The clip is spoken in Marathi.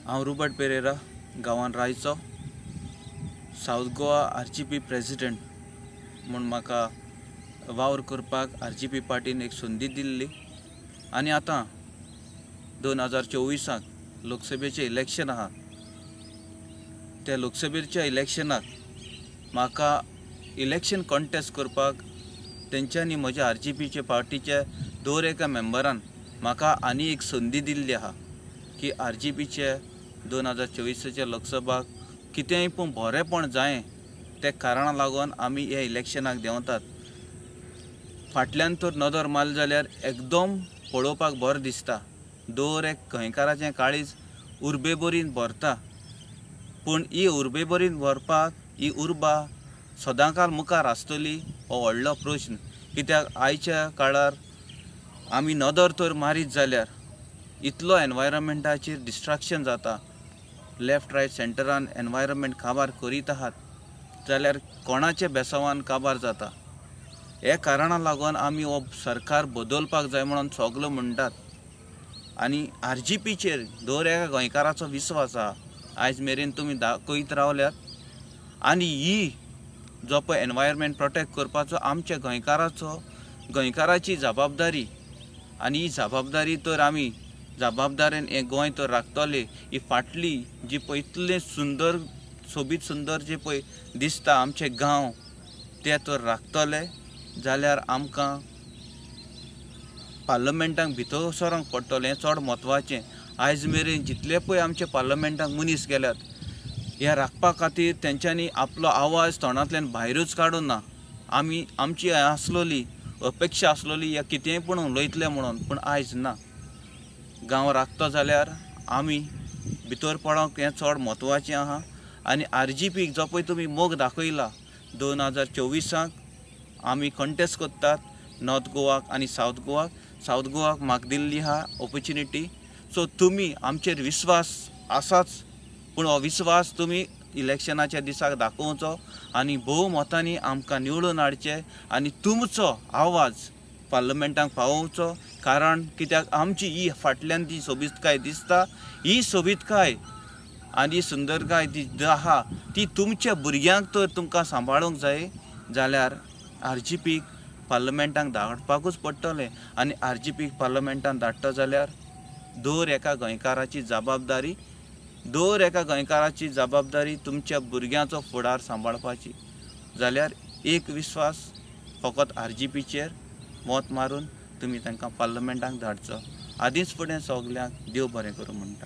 हांव रूबर्ट पेरेरा गांवांत रायचो साऊथ गोवा आरजीपी प्रेसिडेंट म्हूण म्हाका वावर करपाक आरजीपी पार्टीन एक संदी दिल्ली आनी आतां 2024 लोकसभेचें इलेक्शन आहा। त्या लोकसभेच्या इलेक्शनाक म्हाका इलेक्शन कॉन्टेस्ट करपाक तेंच्यांनी म्हज्या आरजीपीचे पार्टीच्या दर एका मेंबरान म्हाका आनी एक संदी दिल्ली आहा की आरजीपीचे 2024च्या लोकसभाक कितेंय पूण बरेंपण जायें ते कारणां लागून आमी ह्या इलेक्शनाक देंवतात। फाटल्यान तर नदर मारली जाल्यार एकदम पळोवपाक बरें दिसता, दर एक गोंयकाराचें काळीज उर्बेभरीन भरता। पूण ही उर्बेभरीन भरपाक ही उर्बा सदांकाल मुखार आसतली हो व्हडलो प्रश्न, कित्याक आयच्या काळार आमी नदर तर मारीत जाल्यार इतलो एनवायरमेंटाचेर डिस्ट्रॅक्शन जाता, लेफ्ट रायट सेंटरान एनवायरमेंट काबार करीत आहात जाल्यार कोणाचे बेसांवान काबार जाता। हे कारणां लागून आमी हो सरकार बदलपाक जाय म्हणून सगलो म्हणटात आनी आरजीपीचेर दर एका गोंयकाराचो विस्वास आहा। आयज मेरेन तुमी दाखयत रावल्यात आनी ही जो पळय एनवायरमेंट प्रोटेक्ट करपाचो आमच्या गोंयकाराची जबाबदारी आनी ही जबाबदारी तर आमी जबाबदारेन हें गोंय तर राखतले। ही फाटली जी पळय इतलें सुंदर सोबीत सुंदर जे पळय दिसता आमचे गांव ते तर राखतले जाल्यार आमकां पार्लमेंटाक भितर सरोंक पडटलें, हें चड म्हत्वाचें। आयज मेरेन जितले पळय आमचे पार्लमेंटाक मनीस गेल्यात हे राखपा खातीर तेंच्यांनी आपलो आवाज तोंडांतल्यान भायरूच काडूं ना। आमी आमची आसलोली अपेक्षा आसलोली ह्या कितेंय पूण उलयतले म्हणून, पूण आयज ना। गांव राखतो जाल्यार आमी भितर पडोंक हें चड म्हत्वाचें आहा आनी आरजीपीक जो पळय तुमी मोग दाखयला 2024 आमी कंटेस्ट करतात नॉर्थ गोवाक आनी साऊथ गोवाक। साऊथ गोवाक म्हाका दिल्ली आहा ऑपॉर्च्युनिटी, सो तुमी आमचेर विस्वास आसाच, पूण हो विस्वास तुमी इलेक्शनाच्या दिसाक दाखोवचो आनी भोवमतांनी आमकां निवडून हाडचें आनी तुमचो आवाज पार्लमेंटाक पावोवचो। कारण कित्याक आमची ही फाटल्यान जी सोबीतकाय दिसता, ही सोबीतकाय आनी सुंदरकाय जी आहा ती तुमच्या भुरग्यांक तर तुमकां सांबाळूंक जाय जाल्यार आरजीपीक पार्लमेंटाक धाडपाकूच पडटलें आनी आरजीपीक पार्लमेंटान धाडटा जाल्यार दर एका गोंयकाराची जबाबदारी तुमच्या भुरग्यांचो फुडार सांबाळपाची। जाल्यार एक विस्वास फकत आरजीपीचेर मोत मारून तुमी तांकां पार्लमेंटाक धाडचो। आदींच फुडें सगल्यांक देव बरें करूं म्हणटा।